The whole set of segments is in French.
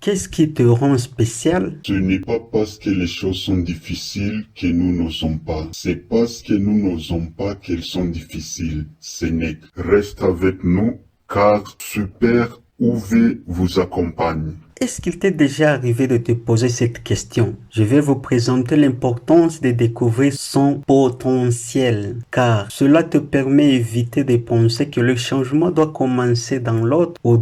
Qu'est-ce qui te rend spécial? Ce n'est pas parce que les choses sont difficiles que nous n'osons pas. C'est parce que nous n'osons pas qu'elles sont difficiles. Sénèque, reste avec nous, car Super UV vous accompagne. Est-ce qu'il t'est déjà arrivé de te poser cette question? Je vais vous présenter l'importance de découvrir son potentiel, car cela te permet d'éviter de penser que le changement doit commencer dans l'autre ou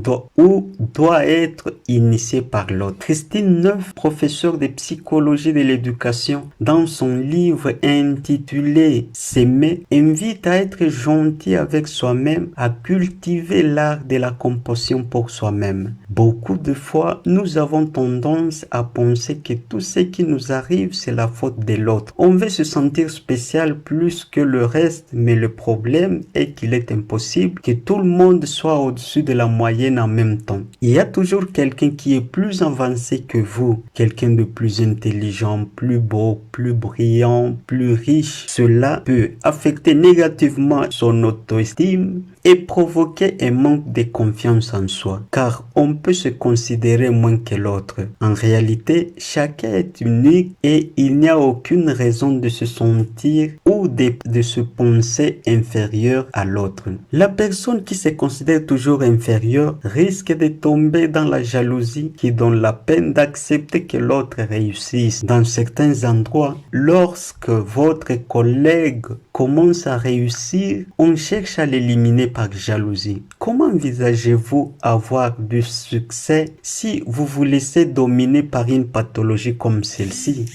doit être initié par l'autre. Christine Neuf, professeure de psychologie de l'éducation, dans son livre intitulé S'aimer, invite à être gentil avec soi-même, à cultiver l'art de la compassion pour soi-même. Beaucoup de fois, nous avons tendance à penser que tout ce qui nous arrive, c'est la faute de l'autre. On veut se sentir spécial plus que le reste, mais le problème est qu'il est impossible que tout le monde soit au-dessus de la moyenne en même temps. Il y a toujours quelqu'un qui est plus avancé que vous, quelqu'un de plus intelligent, plus beau, plus brillant, plus riche. Cela peut affecter négativement son auto-estime et provoquer un manque de confiance en soi, car on peut se considérer moins que l'autre. En réalité, chacun est unique et il n'y a aucune raison de se sentir ou de se penser inférieur à l'autre. La personne qui se considère toujours inférieure risque de tomber dans la jalousie qui donne la peine d'accepter que l'autre réussisse. Dans certains endroits, lorsque votre collègue commence à réussir, on cherche à l'éliminer par jalousie. Comment envisagez-vous avoir du succès si vous vous laissez dominer par une pathologie comme celle-ci?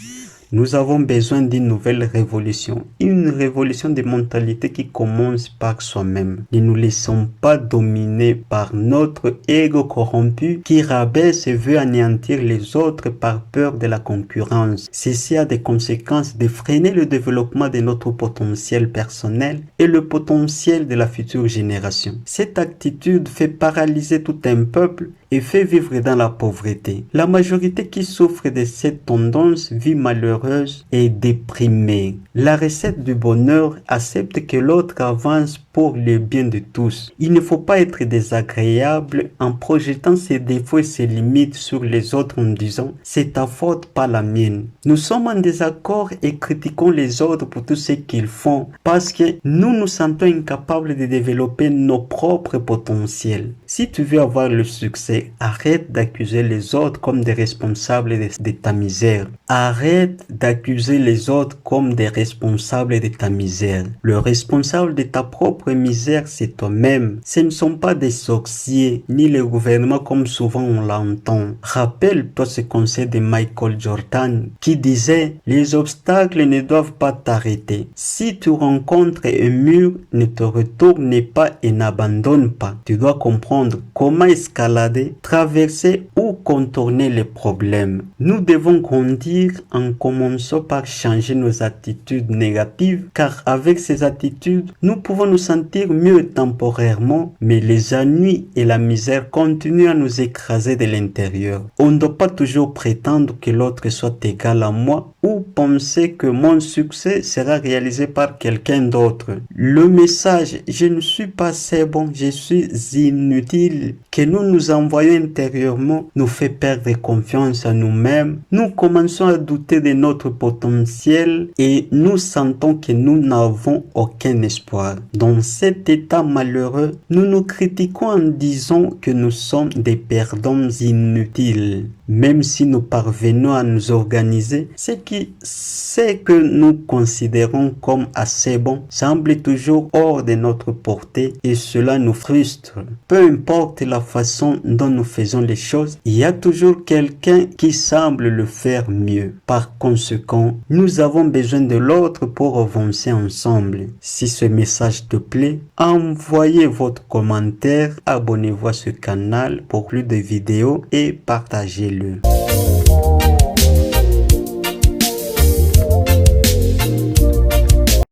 Nous avons besoin d'une nouvelle révolution, une révolution de mentalité qui commence par soi-même. Ne nous laissons pas dominer par notre ego corrompu qui rabaisse et veut anéantir les autres par peur de la concurrence. Ceci a des conséquences de freiner le développement de notre potentiel personnel et le potentiel de la future génération. Cette attitude fait paralyser tout un peuple et fait vivre dans la pauvreté. La majorité qui souffre de cette tendance vit malheureuse et déprimée. La recette du bonheur accepte que l'autre avance pour le bien de tous. Il ne faut pas être désagréable en projetant ses défauts et ses limites sur les autres en disant « c'est ta faute, pas la mienne ». Nous sommes en désaccord et critiquons les autres pour tout ce qu'ils font parce que nous nous sentons incapables de développer nos propres potentiels. Si tu veux avoir le succès, arrête d'accuser les autres comme des responsables de ta misère. Arrête d'accuser les autres comme des responsables de ta misère. Le responsable de ta propre misère, c'est toi-même. Ce ne sont pas des sorciers, ni le gouvernement comme souvent on l'entend. Rappelle-toi ce conseil de Michael Jordan qui disait « Les obstacles ne doivent pas t'arrêter. Si tu rencontres un mur, ne te retourne pas et n'abandonne pas. Tu dois comprendre comment escalader, traverser ou contourner les problèmes. » Nous devons grandir en commençant par changer nos attitudes négatives, car avec ces attitudes, nous pouvons nous sentir mieux temporairement, mais les ennuis et la misère continuent à nous écraser de l'intérieur. On ne doit pas toujours prétendre que l'autre soit égal à moi ou penser que mon succès sera réalisé par quelqu'un d'autre. Le message « je ne suis pas assez bon, je suis inutile » que nous nous envoyons intérieurement nous fait perdre confiance en nous-mêmes. Nous commençons à douter de notre potentiel et nous sentons que nous n'avons aucun espoir. Dans cet état malheureux, nous nous critiquons en disant que nous sommes des perdants inutiles. Même si nous parvenons à nous organiser, ce que nous considérons comme assez bon semble toujours hors de notre portée et cela nous frustre. Peu importe la façon dont nous faisons les choses, il y a toujours quelqu'un qui semble le faire mieux. Par conséquent, nous avons besoin de l'autre pour avancer ensemble. Si ce message te plaît, envoyez votre commentaire, abonnez-vous à ce canal pour plus de vidéos et partagez-le.